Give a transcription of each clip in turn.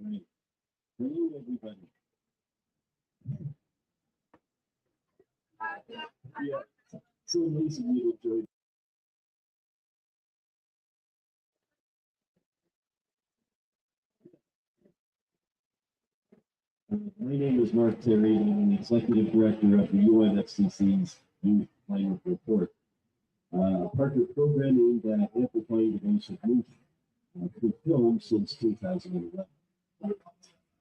Right. Hello, everybody. Yeah, so nice of you to join. My name is Mark Terry, and I'm the Executive Director of the UNFCC's Youth Climate Report, a partner program aimed at amplifying the voice of youth through film since 2011.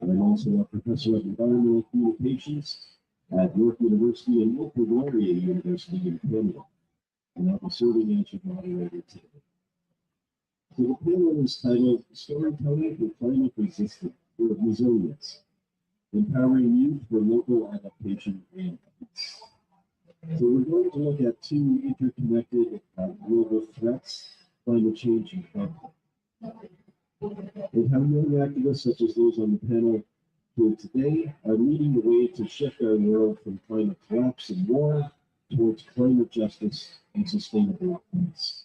I'm also a professor of environmental communications at York University and local Laurier University in Canada, and I'll be serving as your moderator today. So the panel is titled Storytelling for Climate Resilience, Empowering Youth for Local Adaptation and Peace. So we're going to look at two interconnected global threats, climate change and conflict, and how young activists such as those on the panel here today are leading the way to shift our world from climate collapse and war towards climate justice and sustainable peace.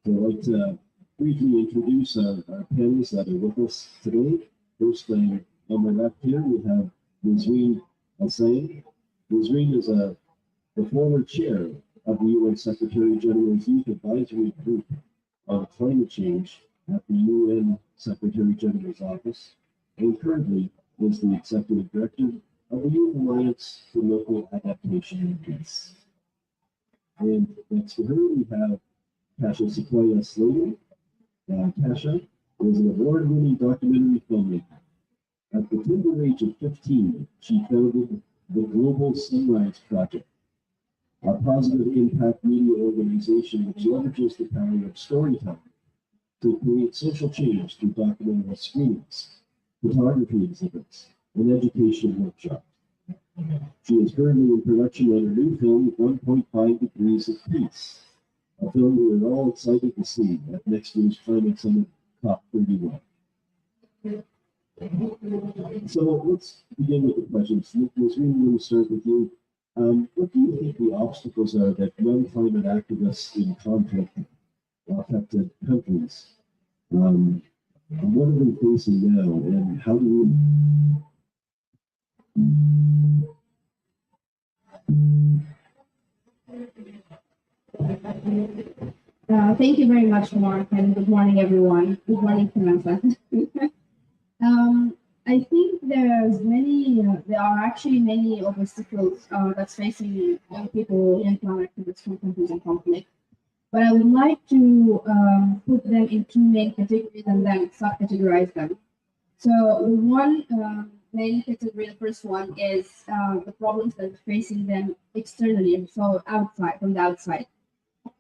So I'd like to briefly introduce our panelists that are with us today. First, on my left here, we have Nazreen Al-Sayed. Nazreen is the former chair of the UN Secretary General's Youth Advisory Group on Climate Change at the UN Secretary General's Office, and currently is the Executive Director of the Youth Alliance for Local Adaptation and Peace. And next to her, we have Kasia Sequoia Slater. Kasia is an award-winning documentary filmmaker. At the tender age of 15, she founded the Global Sunrise Project, a positive impact media organization which leverages the power of storytelling to create social change through documentary screenings, photography exhibits, and education workshops. She is currently in production on her new film, 1.5 Degrees of Peace, a film we're all excited to see at next year's Climate Summit COP31. So let's begin with the questions. Nazreen, we're going to start with you. What do you think the obstacles are that young climate activists in conflict affected countries? And what are they facing now, and how do we? Thank you very much, Mark, and good morning, everyone. Good morning, Samantha. I think there are actually many obstacles that's facing young people, young climate activists from countries in conflict. But I would like to put them in two main categories and then subcategorize them. So the one main category, the first one is the problems that are facing them externally, so outside, from the outside.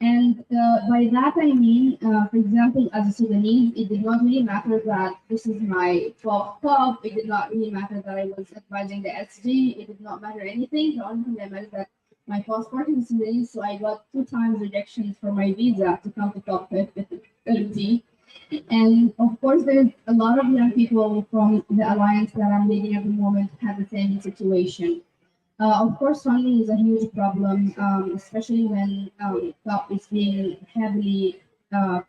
And by that I mean, for example, as a Sudanese, it did not really matter that this is my 12th club. It did not really matter that I was advising the SG. It did not matter anything. The only thing that mattered that my passport is Sudanese, so I got 2 times rejections for my visa to come to COP30. And of course, there's a lot of young people from the alliance that I'm leading at the moment have the same situation. Of course, funding is a huge problem, especially when COP is being heavily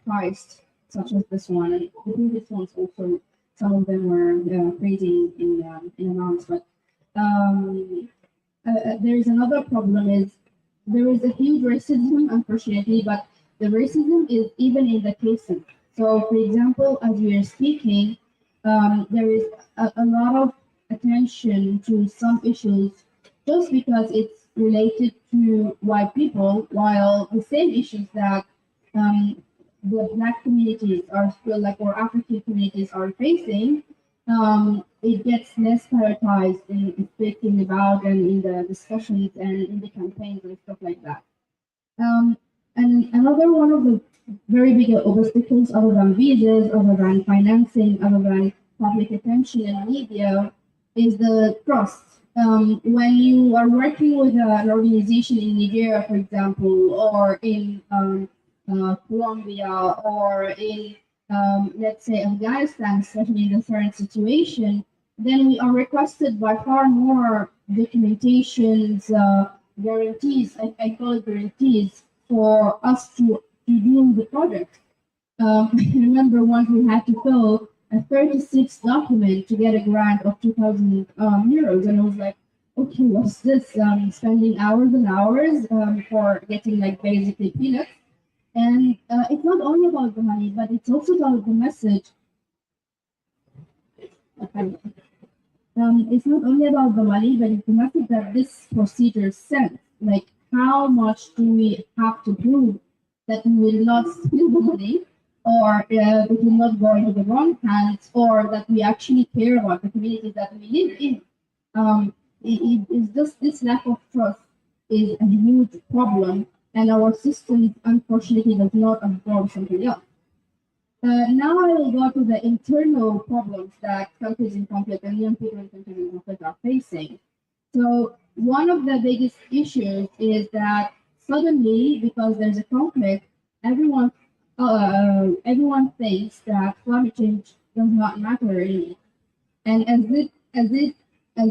priced, such as this one. And the previous ones also, some of them were crazy in amounts. But there is another problem is there is a huge racism, unfortunately, but the racism is even in the cases. So, for example, as we are speaking, there is a lot of attention to some issues just because it's related to white people, while the same issues that the Black communities are still or African communities are facing, it gets less prioritized in speaking about and in the discussions and in the campaigns and stuff like that. And another one of the very big obstacles, other than visas, other than financing, other than public attention and media, is the trust. When you are working with an organization in Nigeria, for example, or in Colombia, or in, let's say, Afghanistan, especially in the current situation, then we are requested by far more documentations, guarantees, I call it guarantees, for us to do the project. I remember once we had to fill a 36 document to get a grant of 2,000 euros. And I was like, okay, what's this? Spending hours and hours for getting like basically peanuts. And it's not only about the money, but it's also about the message. It's not only about the money, but it's the message that this procedure sends. Like, how much do we have to prove that we will not steal the money, or that will not go into the wrong hands, or that we actually care about the communities that we live in? It is just this lack of trust is a huge problem, and our system unfortunately does not absorb something else. Now I will go to the internal problems that countries in conflict and young people in countries in conflict are facing. So one of the biggest issues is that suddenly, because there's a conflict, everyone thinks that climate change does not matter anymore, and as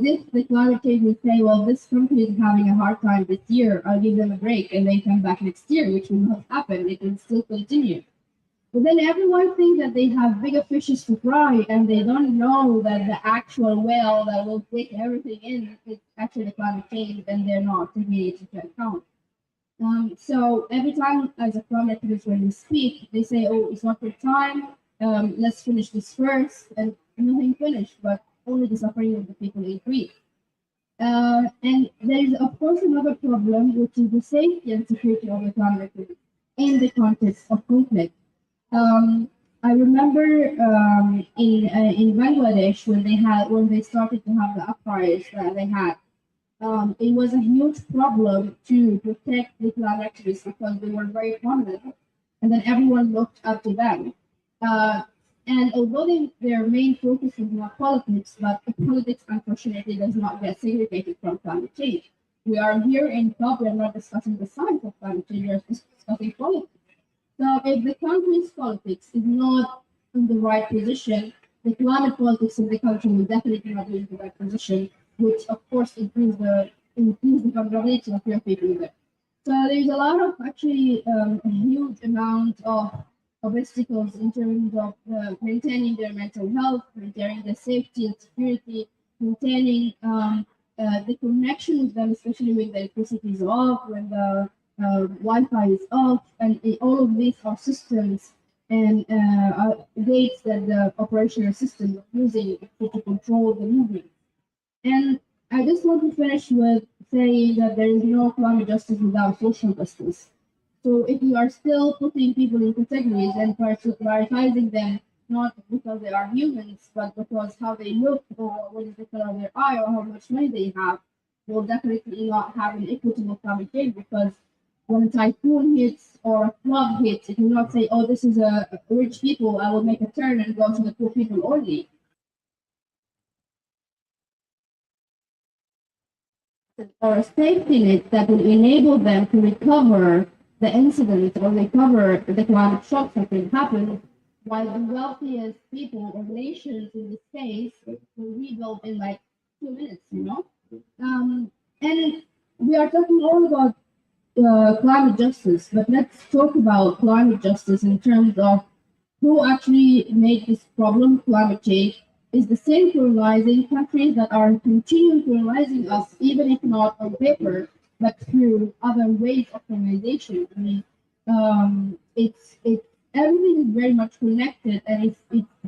if the climate change will say, well, this country is having a hard time this year, I'll give them a break, and they come back next year, which will not happen. It will still continue. But then everyone thinks that they have bigger fishes to fry, and they don't know that the actual whale that will take everything in is actually the climate change, and they're not taking it into account. So every time as a climate activist, when we speak, they say, "Oh, it's not your time. Let's finish this first," and nothing finished, but only the suffering of the people increase. And there is, of course, another problem, which is the safety and security of the climate activists in the context of conflict. I remember in Bangladesh when they started to have the uprisings that they had. It was a huge problem to protect the climate activists because they were very prominent, and then everyone looked up to them. Uh, and although their main focus is not politics, but politics unfortunately does not get segregated from climate change. We are here in COP, we are not discussing the science of climate change, we are discussing politics. So if the country's politics is not in the right position, the climate politics of the country will definitely not be in the right position, which of course increase the vulnerability of your people there. So there's a lot of actually a huge amount of obstacles in terms of maintaining their mental health, maintaining the safety and security, maintaining the connection with them, especially when the electricity is off, when the Wi-Fi is off, and all of these are systems and gates that the operational system is using to control the movement. And I just want to finish with saying that there is no climate justice without social justice. So if you are still putting people in categories and prioritizing them not because they are humans, but because how they look or what is the color of their eye or how much money they have, will definitely not have an equitable climate change because when a typhoon hits or a flood hits, it will not say, oh, this is a rich people, I will make a turn and go to the poor people only. Or a safety net that will enable them to recover the incident or recover the climate shocks that will happen, while the wealthiest people or nations in this case will rebuild in like 2 minutes, you know? And we are talking all about climate justice, but let's talk about climate justice in terms of who actually made this problem, climate change, is the same colonizing countries that are continuing colonizing us, even if not on paper, but through other ways of colonization. I mean, it's everything is very much connected, and it's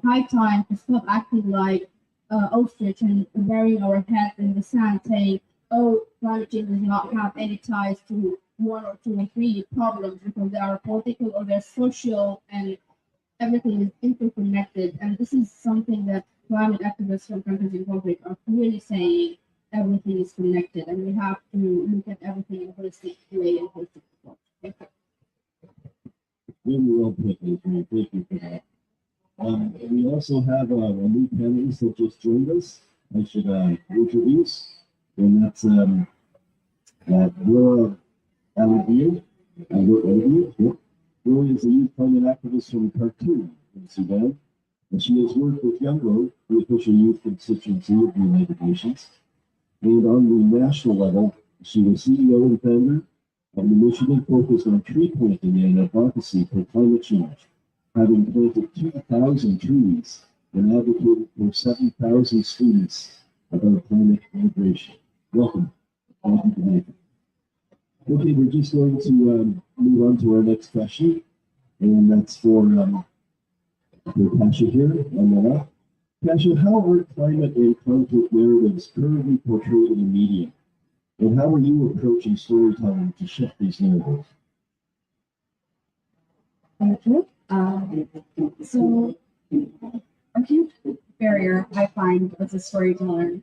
high time to stop acting like ostrich and burying our heads in the sand, saying, "Oh, climate change does not have any ties to one or two or three problems because they are political or they're social and everything is interconnected." And this is something that climate activists from countries in conflict are clearly saying everything is connected and we have to look at everything in a holistic way and holistic approach. Thank you. Really well put, Adrian. Thank you for that. We also have a new panelist that just joined us. I should introduce, and that's Laura Aladir. Laura is a youth climate activist from Khartoum in Sudan, and she has worked with Young Road, the official youth constituency of the United Nations. And on the national level, she was CEO and founder of an initiative focused on tree planting and advocacy for climate change, having planted 2,000 trees and advocated for 7,000 students about climate integration. Welcome. Thank you, Nathan. Okay, we're just going to move on to our next question, and that's for Pasha here on that up. Pasha, how are climate and conflict narratives currently portrayed in the media? And how are you approaching storytelling to shift these narratives? Thank you. So a huge barrier I find as a storyteller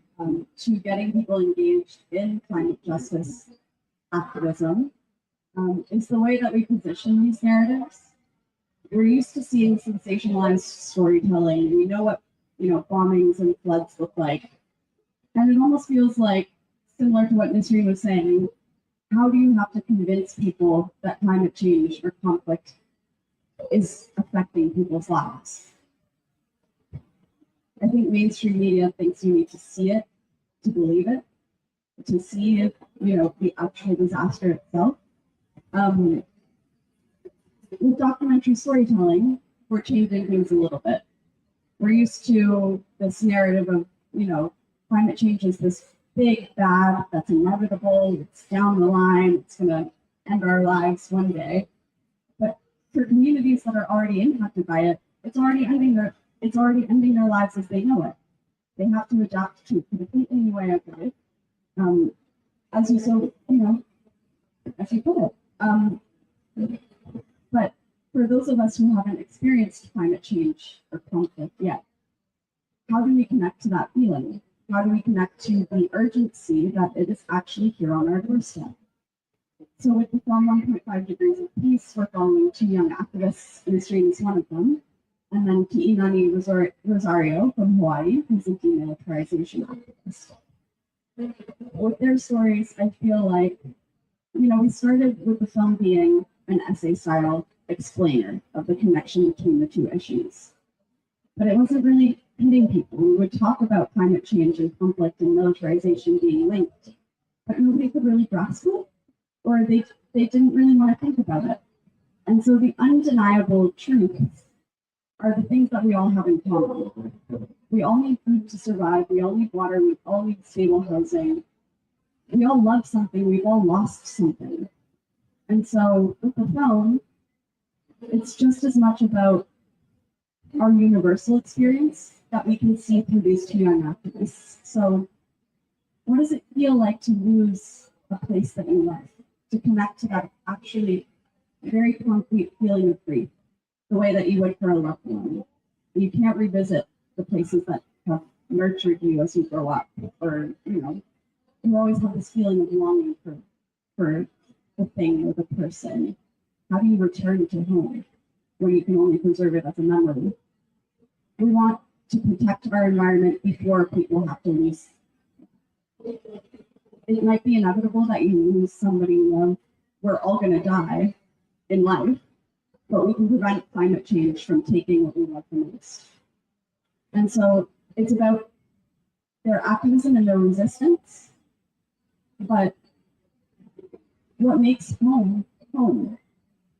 to getting people engaged in climate justice activism is the way that we position these narratives. We're used to seeing sensationalized storytelling. We know what bombings and floods look like, and it almost feels like similar to what Nisreen was saying. How do you have to convince people that climate change or conflict is affecting people's lives? I think mainstream media thinks you need to see it to believe it, to see if the actual disaster itself. With documentary storytelling, we're changing things a little bit. We're used to this narrative of climate change is this big bad that's inevitable. It's down the line. It's going to end our lives one day. But for communities that are already impacted by it, it's already ending their lives as they know it. They have to adapt to a completely new way of life. As you put it. But for those of us who haven't experienced climate change or conflict yet, how do we connect to that feeling? How do we connect to the urgency that it is actually here on our doorstep? So with the film 1.5 Degrees of Peace, we're following two young activists, Nisreen is one of them, and then Ki'inani Rosario from Hawaii, who's a demilitarization activist. With their stories, I feel like, we started with the film being an essay-style explainer of the connection between the two issues. But it wasn't really hitting people. We would talk about climate change and conflict and militarization being linked, but nobody could really grasp it, or they didn't really want to think about it. And so the undeniable truths are the things that we all have in common. We all need food to survive. We all need water. We all need stable housing. We all love something. We've all lost something. And so with the film, it's just as much about our universal experience that we can see through these two young activists. So what does it feel like to lose a place that you love? To connect to that actually very concrete feeling of grief, the way that you would for a loved one. You can't revisit the places that have nurtured you as you grow up, or you always have this feeling of longing for the thing or the person. How do you return to home when you can only preserve it as a memory? We want to protect our environment before people have to lose. It might be inevitable that you lose somebody you love. We're all going to die in life, but we can prevent climate change from taking what we love the most. And so it's about their activism and their resistance, but what makes home home?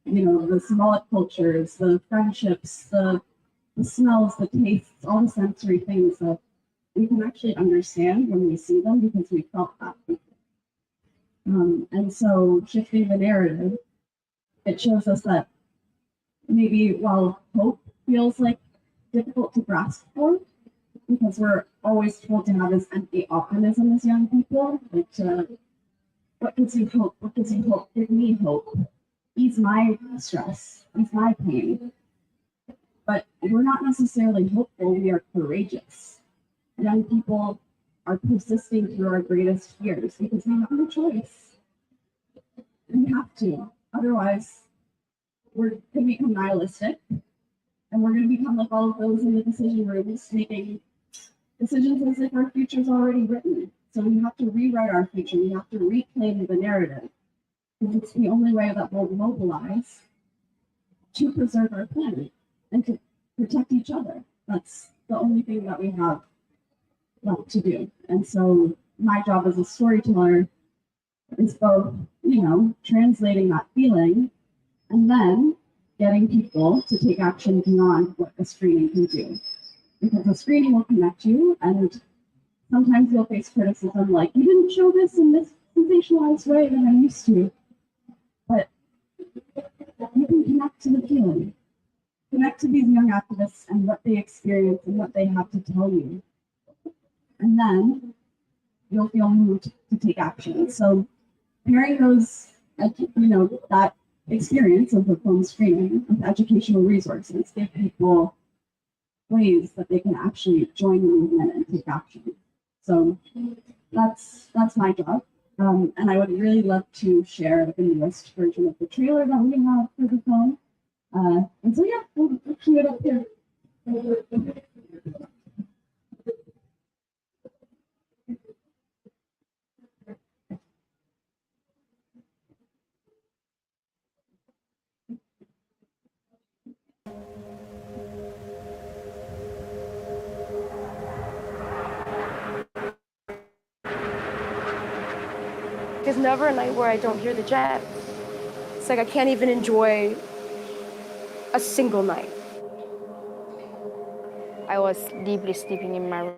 The symbolic cultures, the friendships, the smells, the tastes, all the sensory things that we can actually understand when we see them because we felt that. And so shifting the narrative, it shows us that maybe while hope feels like difficult to grasp for, because we're always told to have this empty optimism as young people, like what gives you hope? What gives you hope? Give me hope. Ease my stress. Ease my pain. But we're not necessarily hopeful. We are courageous. Young people are persisting through our greatest fears because we have no choice. We have to. Otherwise, we're going to become nihilistic, and we're going to become like all of those in the decision rooms making decisions as if our future is already written. So we have to rewrite our future. We have to reclaim the narrative, because it's the only way that we'll mobilize to preserve our planet and to protect each other. That's the only thing that we have left to do. And so my job as a storyteller is both, translating that feeling and then getting people to take action beyond what a screening can do. because the screening will connect you, and sometimes you'll face criticism like, you didn't show this in this sensationalized way that I'm used to. But you can connect to the feeling, connect to these young activists and what they experience and what they have to tell you. And then you'll feel moved to take action. So pairing those, that experience of the film screening with educational resources, give people ways that they can actually join the movement and take action. So that's my job. And I would really love to share the newest version of the trailer that we have for the film. And so yeah, we'll cue it up here. There's never a night where I don't hear the jet. It's like I can't even enjoy a single night. I was deeply sleeping in my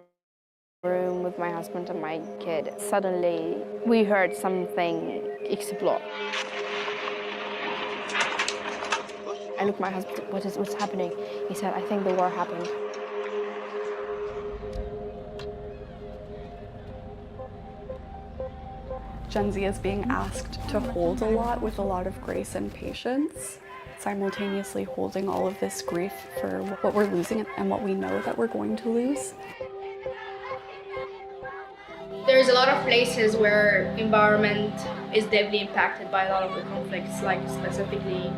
room with my husband and my kid. Suddenly, we heard something explode. I looked at my husband, what's happening? He said, I think the war happened. Gen Z is being asked to hold a lot with a lot of grace and patience, simultaneously holding all of this grief for what we're losing and what we know that we're going to lose. There's a lot of places where environment is deeply impacted by a lot of the conflicts, like specifically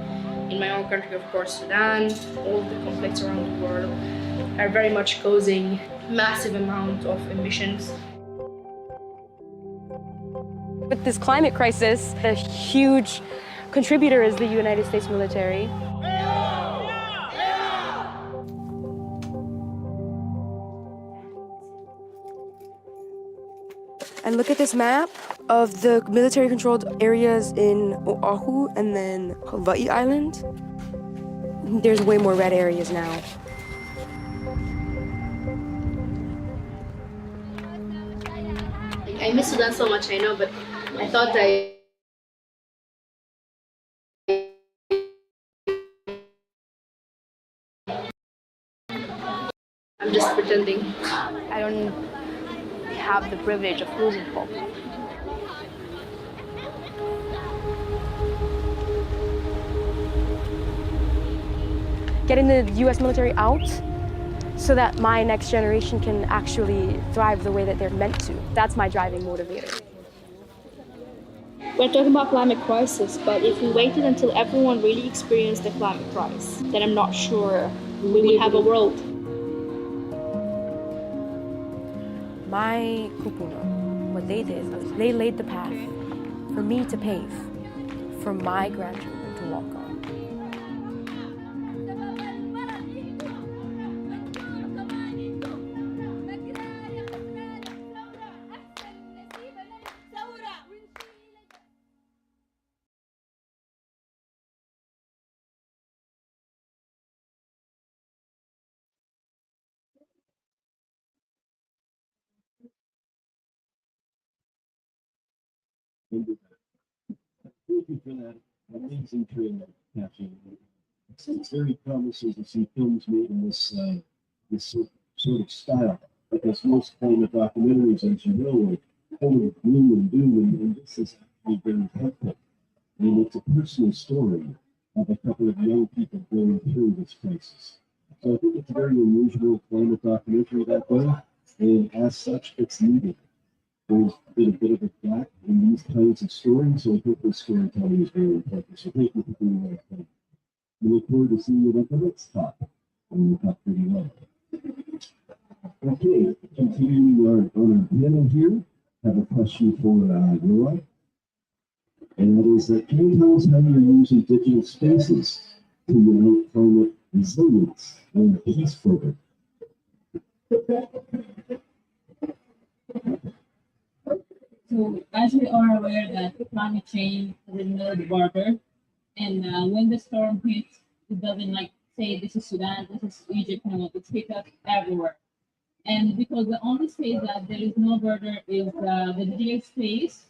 in my own country, of course, Sudan. All the conflicts around the world are very much causing massive amount of emissions. With this climate crisis, a huge contributor is the United States military. And look at this map of the military-controlled areas in Oahu and then Hawaii Island. There's way more red areas now. I miss Sudan so much, I know, but I thought I'm just pretending. I don't have the privilege of losing hope. Getting the US military out so that my next generation can actually thrive the way that they're meant to. That's my driving motivator. We're talking about climate crisis, but if we waited until everyone really experienced the climate crisis, then I'm not sure we would have a world. My kupuna, what they did was they laid the path for me to pave, for my grandchildren to walk on. Thank you for that amazing trailer, Catherine. It's very promising to see films made in this sort of style, because most climate documentaries, as you know, are full of gloom and doom, and this is actually very helpful. I mean, it's a personal story of a couple of young people going through this crisis. So I think it's a very unusual climate documentary that way, and as such, it's needed. There's been a bit of a gap in these kinds of stories, so I think this storytelling is very important. So thank you for doing that thing. We look forward to seeing you at the next talk. And you got pretty well. Okay, continuing on our panel here, I have a question for Roy. And that is that, can you tell us how you're using digital spaces to unite climate resilience and peace forward? So, as we are aware that climate change will know the border, and when the storm hits, it doesn't like say this is Sudan, this is Egypt, it's picked up everywhere. And because the only space that there is no border is the digital space,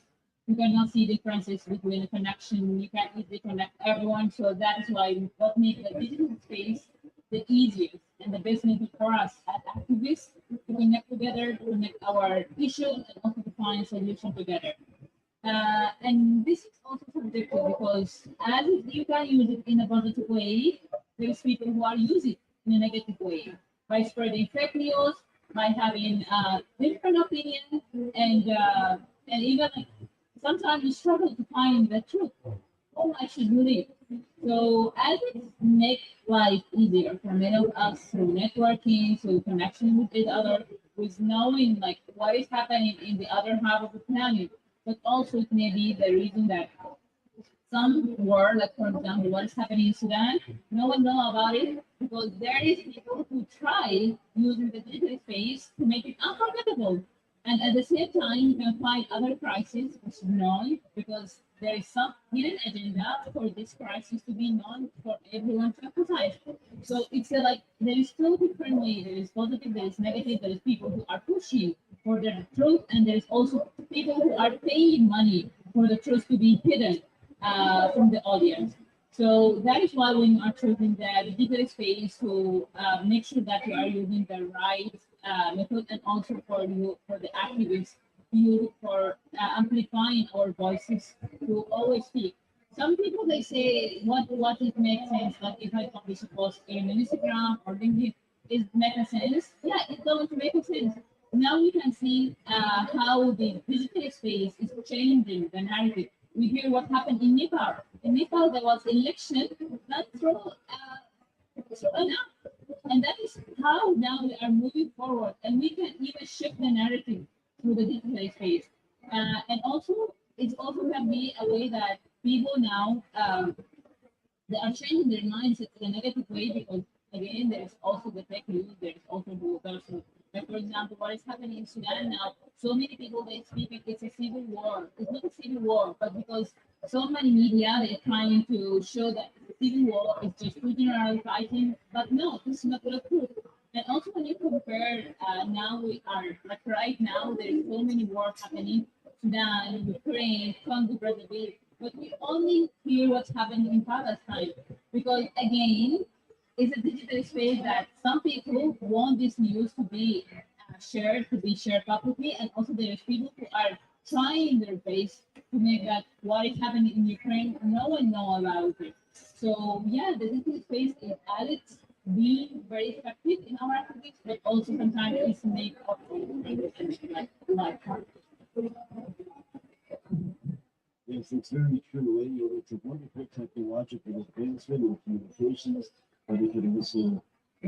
you cannot see differences between the connection. You can't easily connect everyone. So that is why what makes the digital space the easiest and the best method for us as activists to connect together, to connect our issues, and also to find solutions together. And this is also subjective because as you can use it in a positive way, there's people who are using it in a negative way by spreading fake news, by having different opinions, and even like, sometimes you struggle to find the truth. Oh, I should believe. So as it makes life easier for many of us through networking, through connection with each other, with knowing like what is happening in the other half of the planet, but also it may be the reason that some war, like for example, what is happening in Sudan, no one know about it because there is people who try using the digital space to make it unforgettable. And at the same time, you can find other crises which is known because there is some hidden agenda for this crisis to be known for everyone to emphasize. So it's like there is two different ways. There is positive, there is negative, there is people who are pushing for the truth, and there is also people who are paying money for the truth to be hidden from the audience. So that is why when you are choosing the digital space to make sure that you are using the right method, and also for you for the activists you for amplifying our voices to always speak. Some people they say what it makes sense, like if I publish a post in Instagram or LinkedIn, is making sense. Yeah, it's going to make sense. Now we can see how the digital space is changing the narrative. We hear what happened in Nepal. In Nepal, there was election not through an app. And that is how now we are moving forward. And we can even shift the narrative through the digital space. And also, it's also can be a way that people now they are changing their mindset in a negative way because again there is also the fake news, there is also the like for example what is happening in Sudan now, so many people they speak it's a civil war. It's not a civil war, but because so many media they're trying to show that the civil war is just two generals fighting, but no, this is not the truth. And also when you compare now we are like right now there is so many wars happening, Sudan, Ukraine, Congo, Brazil, but we only hear what's happening in Palestine because again, it's a digital space that some people want this news to be shared, to be shared publicly, and also there is people who are trying their best to make that what is happening in Ukraine, no one know about it. So yeah, the digital space is at its being very effective in our activities, but also sometimes it's make up for like Yes, it's very true. It's a wonderful technological advancement in communications, but it can also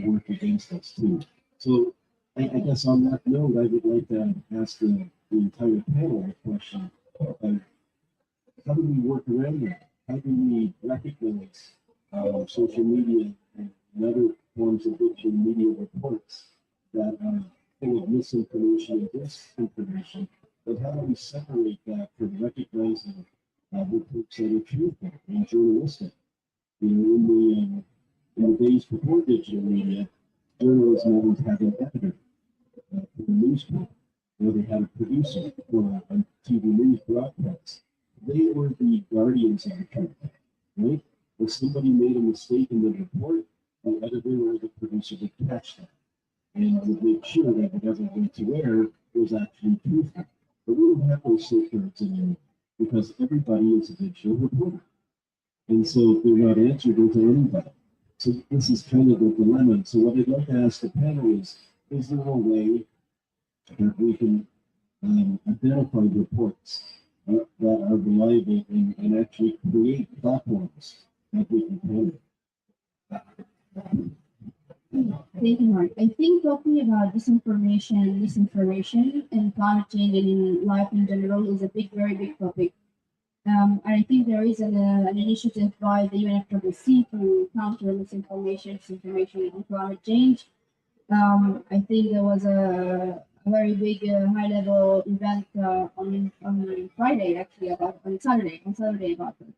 work against us too. So I guess on that note, I would like to ask the entire panel a question. How do we work around that? How do we recognize social media and other forms of digital media reports that are full of misinformation and disinformation? But how do we separate that from recognizing reports that are truthful and journalistic? You know, in the days before digital media, journalism always had an editor for the newspaper, or they had a producer for a TV news broadcast. They were the guardians of the truth, right? If somebody made a mistake in the report, the editor or the producer would catch that and would make sure that whatever went to air was actually truthful. But we don't have those safeguards anymore because everybody is a digital reporter. And so they're not answerable to anybody. So this is kind of the dilemma. So what I'd like to ask the panel is there a way that we can identify reports that are reliable and actually create platforms that we can handle? Thank you, Mark. I think talking about disinformation, misinformation, and climate change and in life in general is a very big topic. And I think there is an initiative by the UNFCCC to counter misinformation, disinformation, and climate change. I think there was a very big high-level event on Friday, actually, on Saturday about it.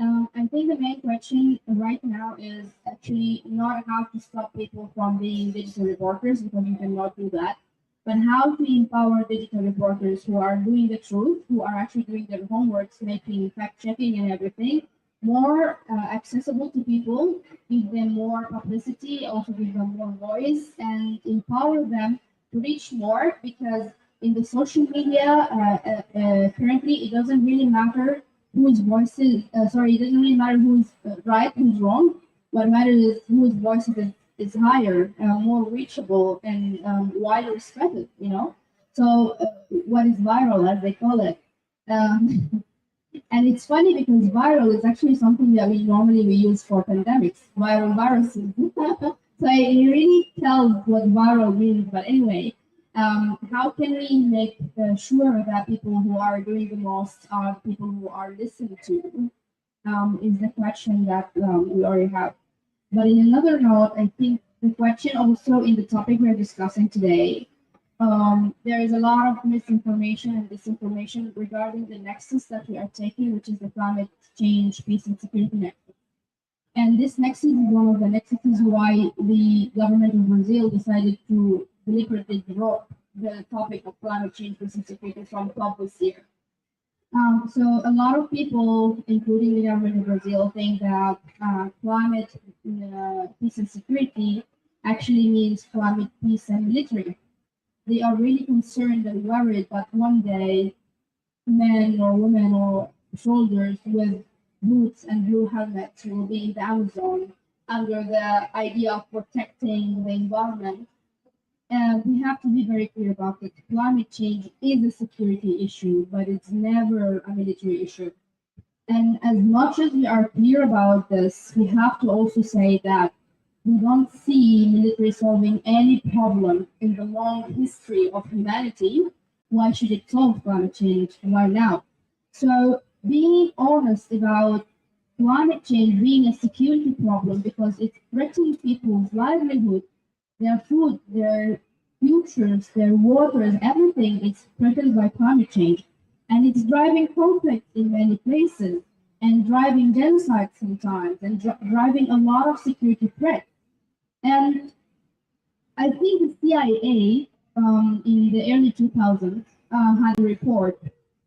I think the main question right now is actually not how to stop people from being digital reporters, because you cannot do that, but how to empower digital reporters who are doing the truth, who are actually doing their homeworks, making fact checking and everything more accessible to people, give them more publicity, also give them more voice, and empower them to reach more. Because in the social media, currently, it doesn't really matter whose voice is, sorry, it doesn't really matter who's right, who's wrong. What matters is whose voice is higher, more reachable, and wider spread, you know? So, what is viral, as they call it? Um, and it's funny because viral is actually something that we use for pandemics, viral viruses. So it really tells what viral means. But anyway, how can we make sure that people who are doing the most are people who are listened to? Is the question that we already have. But in another note, I think the question also in the topic we're discussing today, there is a lot of misinformation and disinformation regarding the nexus that we are taking, which is the climate change, peace, and security nexus. And this nexus is one of the nexuses why the government of Brazil decided to deliberately drop the topic of climate change, peace, and security from top this year. So a lot of people, including the government of Brazil, think that climate peace and security actually means climate peace and military. They are really concerned and worried that one day men or women or soldiers with boots and blue helmets will be in the Amazon under the idea of protecting the environment. And we have to be very clear about that. Climate change is a security issue, but it's never a military issue. And as much as we are clear about this, we have to also say that we don't see military solving any problem in the long history of humanity. Why should it solve climate change right now? So being honest about climate change being a security problem because it's threatening people's livelihood, their food, their futures, their waters, everything is threatened by climate change. And it's driving conflict in many places and driving genocide sometimes and driving a lot of security threats. And I think the CIA in the early 2000s had a report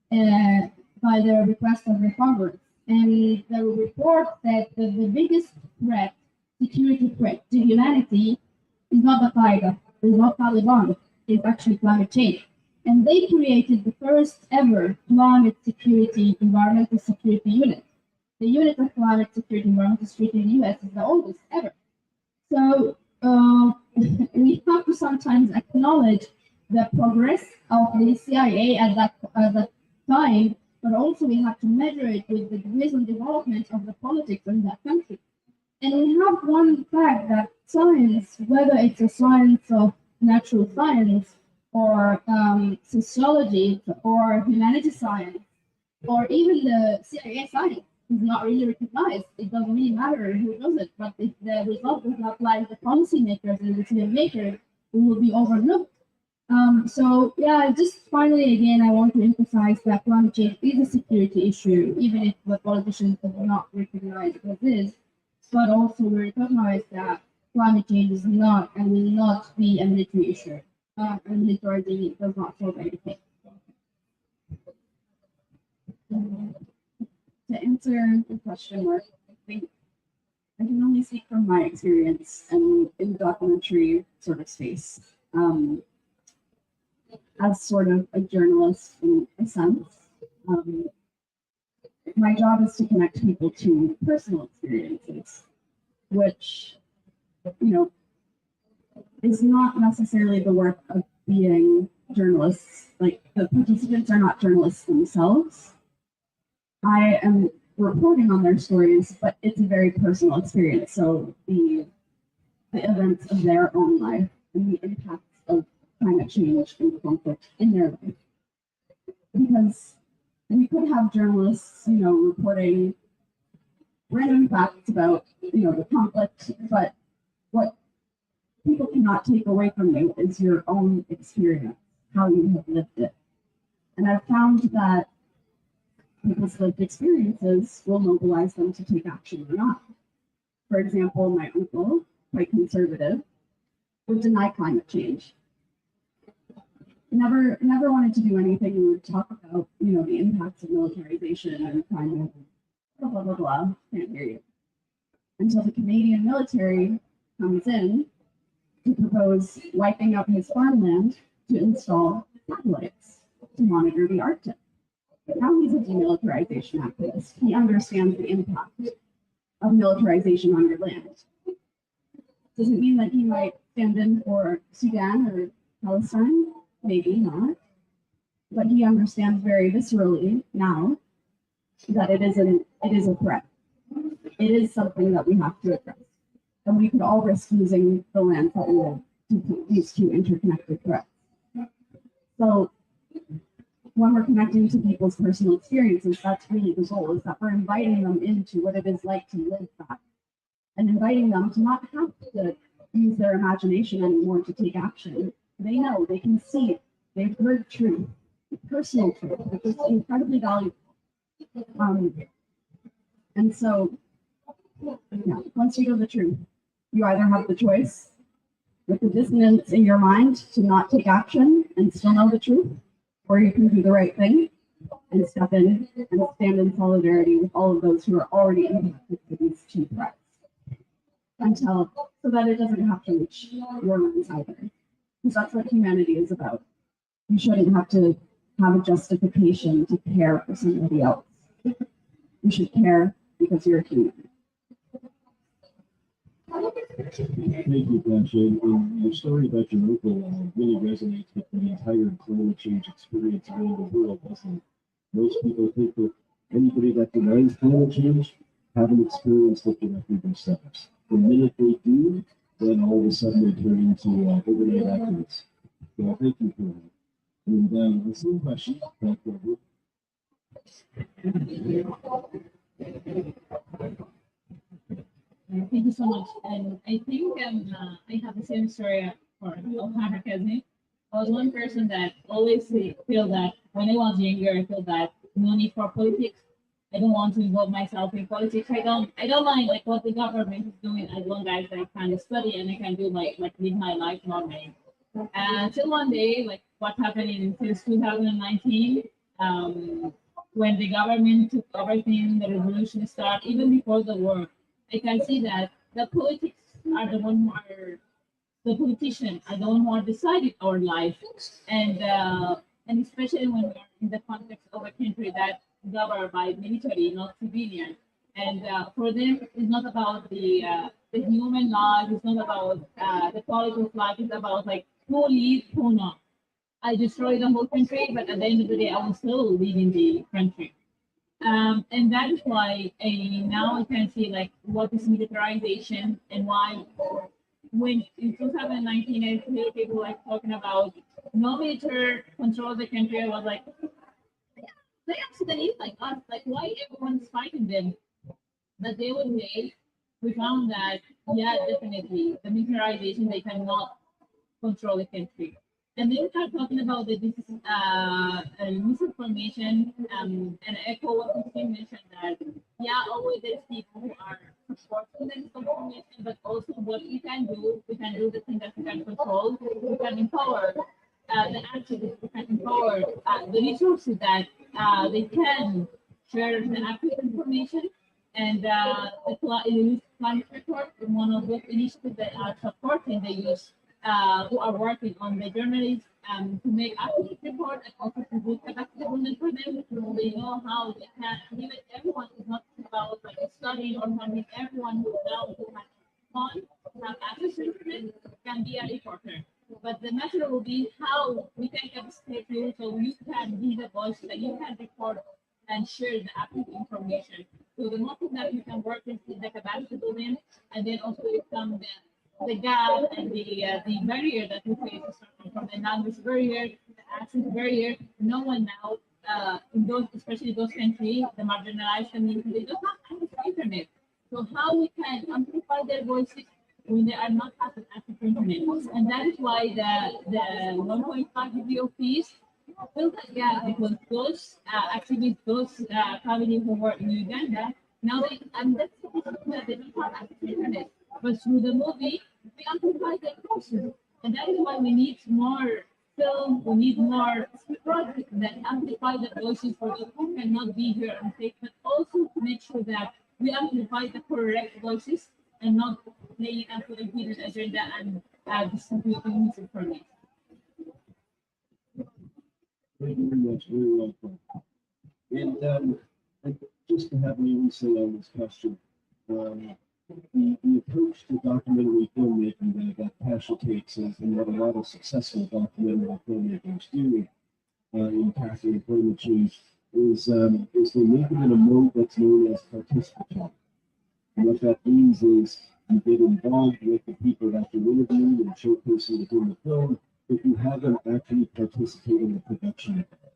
by the request of the Congress. And the report said that the biggest threat, security threat to humanity is not the Qaeda, is not Taliban, it's actually climate change. And they created the first ever climate security environmental security unit. The unit of climate security environmental security in the US is the oldest ever. So we have to sometimes acknowledge the progress of the CIA at that time, but also we have to measure it with the recent development of the politics in that country. And we have one fact that science, whether it's a science of natural science or sociology or humanities science, or even the CIA science, is not really recognized. It doesn't really matter who does it, but if the result does not like the policymakers and the decision makers, it will be overlooked. So yeah, just finally again, I want to emphasize that climate change is a security issue, even if the politicians do not recognize it as is, but also we recognize that climate change is not and will not be a military issue. And militarizing it does not solve anything. To answer the question, Mark, I think I can only speak from my experience and in the documentary sort of space. As sort of a journalist in a sense, my job is to connect people to personal experiences, which, you know, is not necessarily the work of being journalists. Like the participants are not journalists themselves. I am reporting on their stories, but it's a very personal experience. So the events of their own life and the impacts of climate change and conflict in their life. Because we could have journalists, you know, reporting random facts about, you know, the conflict, but what people cannot take away from you is your own experience, how you have lived it. And I've found that people's lived experiences will mobilize them to take action or not. For example, my uncle, quite conservative, would deny climate change. Never wanted to do anything that would talk about, the impacts of militarization and climate, blah, blah, blah, blah. Can't hear you. Until the Canadian military comes in to propose wiping out his farmland to install satellites to monitor the Arctic. But now he's a demilitarization activist. He understands the impact of militarization on your land. Does it mean that he might stand in for Sudan or Palestine? Maybe not. But he understands very viscerally now that it is a threat. It is something that we have to address. And we could all risk losing the land that we live due to these two interconnected threats. So when we're connecting to people's personal experiences, that's really the goal, is that we're inviting them into what it is like to live that. And inviting them to not have to use their imagination anymore to take action. They know, they can see it, they've heard truth, personal truth, which is incredibly valuable. And so, once you know the truth, you either have the choice with the dissonance in your mind to not take action and still know the truth, or you can do the right thing and step in and stand in solidarity with all of those who are already impacted by these two threats. So that it doesn't have to reach your lungs either. Because that's what humanity is about. You shouldn't have to have a justification to care for somebody else. You should care because you're a human. Thank you, Dasha. And your story about your uncle really resonates with the entire climate change experience around the world, doesn't it? Most people think that anybody that denies climate change haven't experienced it directly themselves. The minute they do, then all of a sudden they turn into overnight activists. So thank you for that. And the same question back over. Thank you so much. And I think I have the same story for Ohana Kazi. I was one person that always feel that when I was younger, I feel that no need for politics. I don't want to involve myself in politics. I don't mind like what the government is doing as long as I can study and I can do like live my life normally. Until one day, like what happened since 2019, when the government took everything, the revolution started, even before the war, I can see that the politics are the one who are the politicians are the one who are deciding our life, and especially when we're in the context of a country that governed by military, not civilian. And for them, it's not about the human life. It's not about the quality of life. It's about like who leads, who not. I destroy the whole country, but at the end of the day, I will still live in the country. And that is why now I can see like what is militarization and why when in 2019 I hear people like talking about no military control the country, I was like, they are Sudanese like us, like why everyone's fighting them? But they would say we found that yeah, definitely the militarization they cannot control the country. And then we start talking about the misinformation and echo what you mentioned that yeah, always there's people who are supporting the misinformation, but also what we can do the thing that we can control, we can empower the activists, we can empower the resources that they can share the accurate information. And the climate report is one of those initiatives that are supporting the youth who are working on the journalism to make accurate report and also to do capacity building for them. So they know how they can, even everyone is not about like studying or having everyone who knows who has fun, have access to internet, can be a reporter. But the matter will be how we can capacitate you so you can be the voice that you can report and share the accurate information. So the most that you can work is the capacity building, and then also become the gap and the barrier that we face from the language barrier, the access barrier. No one now in those, especially those countries, the marginalized community, they don't have access to internet. So how we can amplify their voices when they are not having access to internet? And that is why the 1.5 degree of peace fill that gap because those activists, those families who were in Uganda, now they, and that's the issue that they don't have access to internet. But through the movie, we amplify their voices. And that is why we need more film, we need more projects that amplify the voices for those who cannot be here and take, but also to make sure that we amplify the correct voices and not playing and putting hidden agenda and distributing misinformation. Thank you very much. Very well put. And just to have me say on this question, the approach to documentary filmmaking that Pasha takes and what a lot of successful documentary filmmakers do in tackling climate change is they make it in a mode that's known as participatory. And what that means is you get involved with the people that you're interviewing and showcasing within the film, but you have them actually participate in the production of it.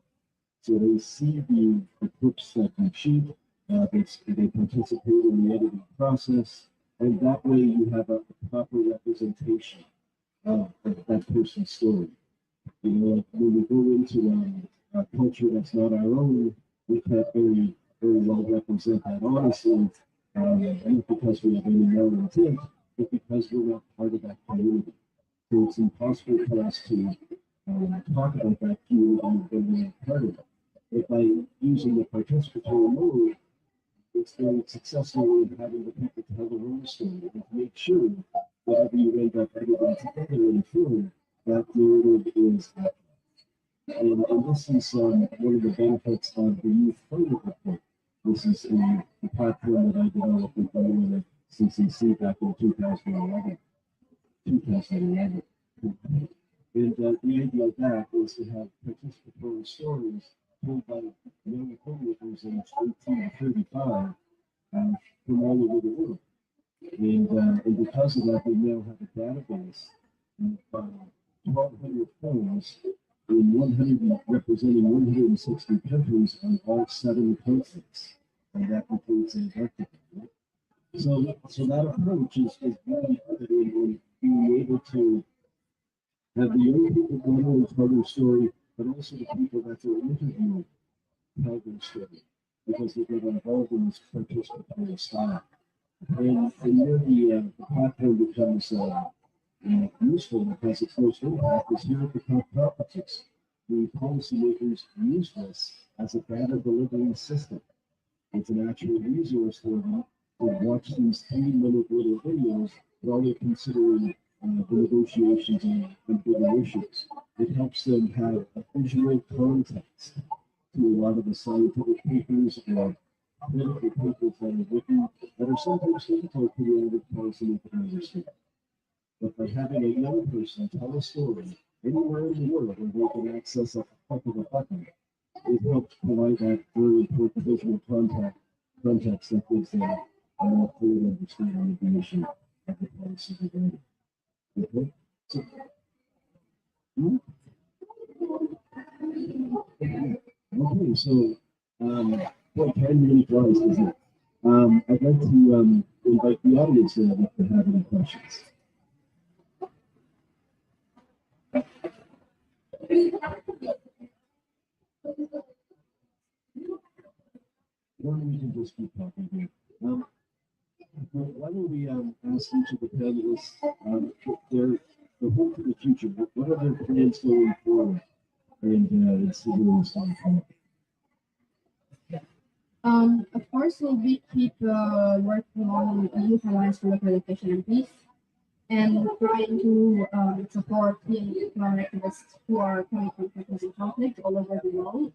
So they see the clips that you shoot, they participate in the editing process, and that way you have a proper representation of that person's story. You know, like when we go into a culture that's not our own, we can't very well represent that honestly, not because we have any known intent, but because we're not part of that community. So it's impossible for us to talk about that community when we're part of it. But by using the participatory mode, it's very successful in having the people tell their own story and make sure whatever you end up editing together in a film, that narrative is accurate. And this is one of the benefits of the Youth Climate Report. This is the platform that I developed with the CCC back in 2011. And the idea of that is to have participatory stories told by young filmmakers aged 18 to 35 from all over the world. And because of that, we now have a database of 1,200 films in representing 160 countries on all 7 continents, and that includes Antarctica. Right? So that approach is really good in being able to have the young people not only tell their story, but also the people that they're interviewing tell their story, because they get involved in this participatory style. And where the platform becomes useful, it has its most impact, is here at the top conferences. The policymakers use this as a data delivery system. It's an actual resource for them to watch these 3-minute little videos while they're considering the negotiations and bigger issues. It helps them have a visual context to a lot of the scientific papers or political papers that are written that are sometimes difficult for the average policymaker to understand. But by having a young person tell a story anywhere in the world where they can access a click of a button, it helps provide that very important visual context that gives them a more clear understanding of the issue of the policy regarding. Okay, so, okay, so what time really flies, doesn't it? I'd like to invite the audience if they have any questions. Or we can just keep talking here. Why don't we ask each of the panelists their hope for the future? What are their plans going forward? And see where we start from. Of course, we'll keep working on youth alliance for local education and peace, and trying to support the activists who are coming from countries in conflict all over the world.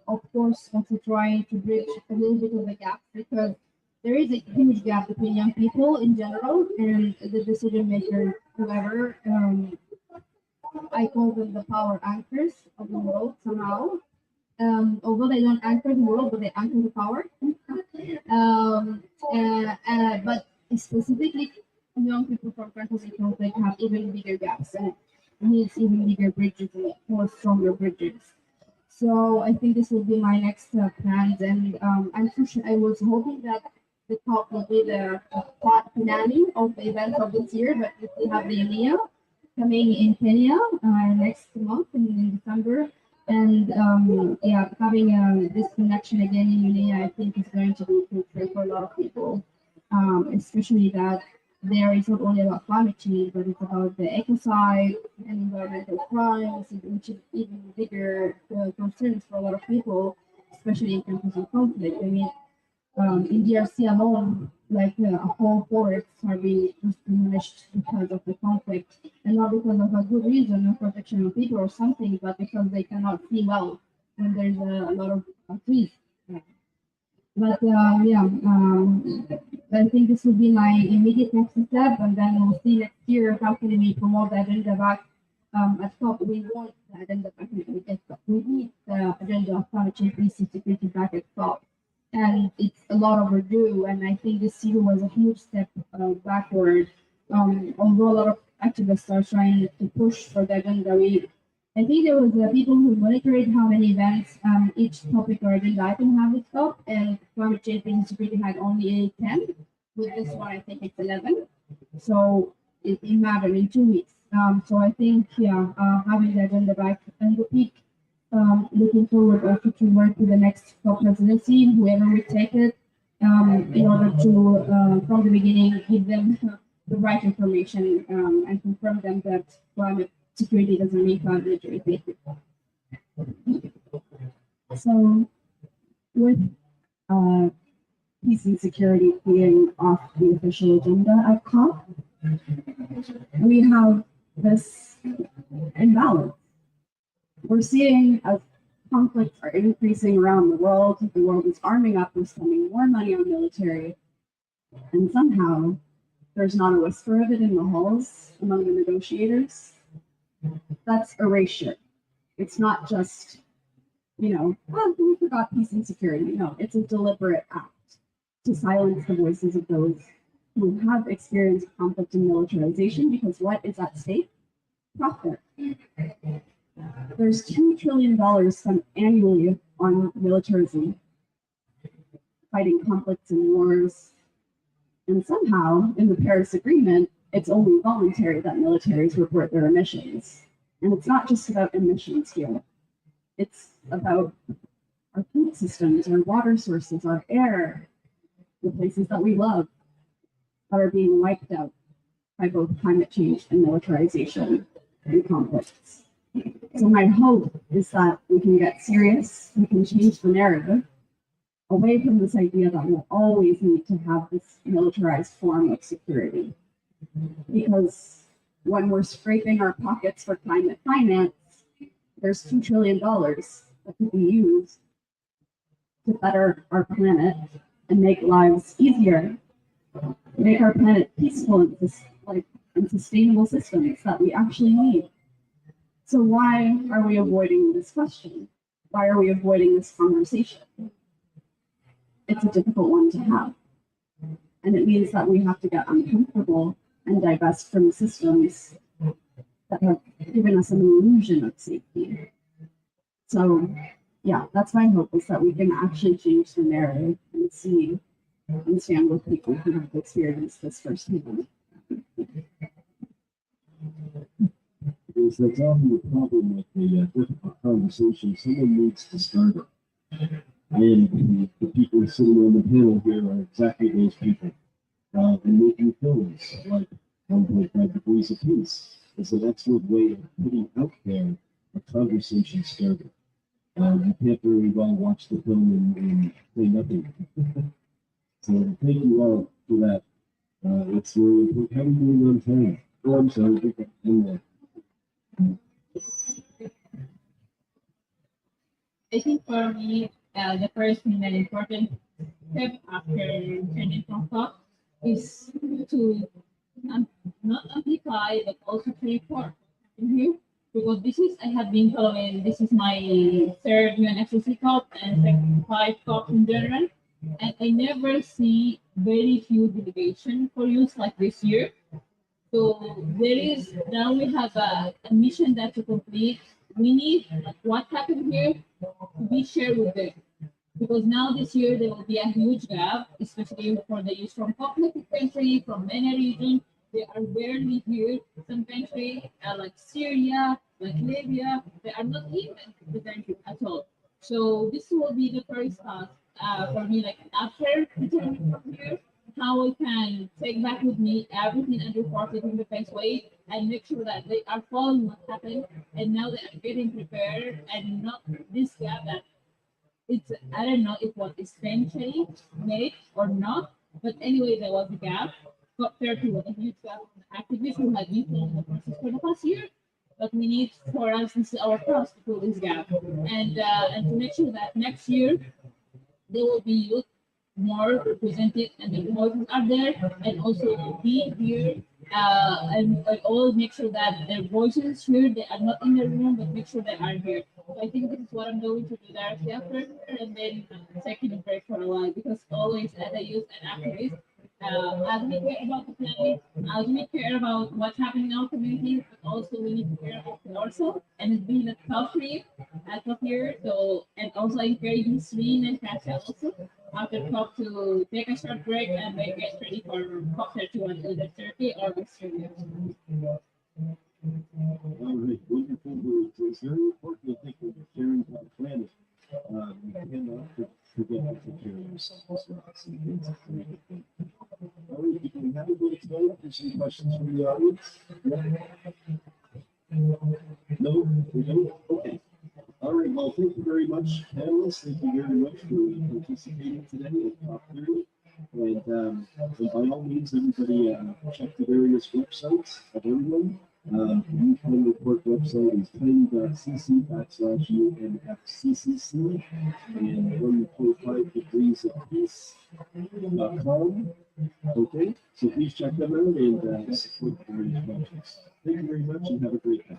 Of course, also trying to bridge a little bit of the gap, because there is a huge gap between young people in general and the decision makers, whoever. I call them the power anchors of the world somehow. Although they don't anchor the world, but they anchor the power. But specifically, young people from countries in conflict have even bigger gaps and needs even bigger bridges and more stronger bridges. So I think this will be my next plans, and I was hoping that the talk will be the finale of the events of this year, but we have the EMEA. coming in Kenya next month in December. And yeah, having this connection again in Guinea, I think is going to be fruitful for a lot of people, especially that there is not only about climate change, but it's about the ecocide and environmental crimes, which is even bigger concerns for a lot of people, especially in countries of conflict. I mean, in DRC alone, like whole forests are being diminished because of the conflict, and not because of a good reason of protection of people or something, but because they cannot see well when there's a lot of trees. But yeah, I think this will be my immediate next step, and then we'll see next year how can we promote the agenda back at top. We want the agenda back at top. We need the agenda of climate change, peace, and security back at top, and it's a lot overdue. And I think this year was a huge step backward. Although a lot of activists are trying to push for the agenda, I think there was people who monitored how many events each topic or agenda item have its top, and climate change and security had only 10. With this one, I think it's 11. So it mattered in 2 weeks. So I think, yeah, having the agenda back and the peak, looking forward also to work with the next top presidency, whoever will take it, in order to, from the beginning, give them the right information and confirm them that climate security doesn't mean climate military. So, with peace and security being off the official agenda at COP, we have this imbalance. We're seeing as conflicts are increasing around the world is arming up, we're spending more money on military, and somehow there's not a whisper of it in the halls among the negotiators. That's erasure. It's not just, oh, we forgot peace and security. No, it's a deliberate act to silence the voices of those who have experienced conflict and militarization, because what is at stake? Profit. There's $2 trillion spent annually on militarism, fighting conflicts and wars, and somehow in the Paris Agreement, it's only voluntary that militaries report their emissions. And it's not just about emissions here. It's about our food systems, our water sources, our air, the places that we love that are being wiped out by both climate change and militarization and conflicts. So my hope is that we can get serious, we can change the narrative away from this idea that we'll always need to have this militarized form of security. Because when we're scraping our pockets for climate finance, there's $2 trillion that could be used to better our planet and make lives easier, make our planet peaceful and sustainable systems that we actually need. So why are we avoiding this question? Why are we avoiding this conversation? It's a difficult one to have. And it means that we have to get uncomfortable and divest from systems that have given us an illusion of safety. So yeah, that's my hope, is that we can actually change the narrative and see and stand with people who have experienced this firsthand. Because that's often the problem with the difficult conversation. Someone needs to start it. And the people sitting on the panel here are exactly those people. And making films like 1.5 Degrees of Peace is an excellent way of putting out there a conversation starter. You can't very well watch the film and say nothing. So thank you all for that. It's really important. How are you doing on time? Oh, I'm sorry. I think for me, the first and important step after turning from thought is to not amplify but also to report. Because I have been following, this is my third UNFCCC COP and second 5 COP in general, and I never see very few delegation for use like this year. So now we have a mission that to complete. We need what happened here to be shared with them. Because now this year there will be a huge gap, especially for the use from conflicted country, from many regions. they are barely here. Some countries like Syria, like Libya, they are not even the country at all. So this will be the first task for me, like after returning from here, how I can take back with me everything and report it in the best way and make sure that they are following what happened and now they are getting prepared and not this gap that it's I don't know if what is eventually made or not, but anyway there was a gap compared to what a huge gap of activists who had been in the process for the past year. But we need for us this is our task to fill this gap and to make sure that next year there will be youth more represented and the voices are there and also be here and always make sure that their voices here they are not in the room but make sure they are here. So I think this is what I'm going to do directly after and then taking a break for a while because always as a youth and activist as we care about the planet, as we care about what's happening in our community, but also we need to care about ourselves and it's been a tough year as of here. So and also encouraging Serene and Kasia also after COP to take a short break and then get ready for COP 31 either Turkey or Australia. All right, wonderful. It's very important, I think, when you're caring for the planet. You cannot forget to take care of yourself as well. So it's a very good thing. All right, we can have a bit of time for some questions from the audience. No, we don't? Okay. All right, well, thank you very much, panelists. Thank you very much for participating today at Top 30. And by all means, everybody check the various websites of everyone. The UN report website is tiny.cc/UNFCCC and 1.5 degrees of peace.com. Okay, so please check them out and support the various projects. Thank you very much and have a great day.